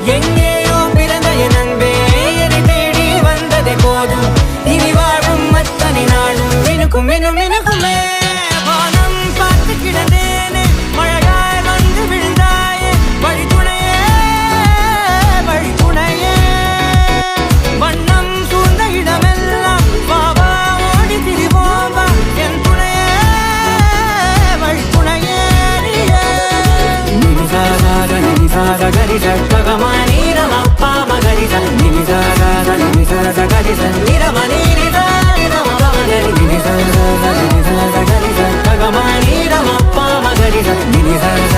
எங்கேயோ பிறந்த என் அன்பே என்னை தேடி வந்ததே போதும் இனி வாழும் அத்தனை நாளும் மினுக்கும் மினும் மினுக்குமே வானம் பார்த்து கிடந்தேனே மழையாய் வந்து விழுந்தாயே வழித்துணையே வழித்துணையே வண்ணம் சூழ்ந்த இடமெல்லாம் பாவா ஓடி திரிவோம் வா என் துணையே வழித்துணையே நினிசாத கரிச ககமானி ரமப்பா மகரிச நினிசாத கரிச நிரமணி நினிசாத கரிச ககமானி ரமப்பா மகரிச நினிசாத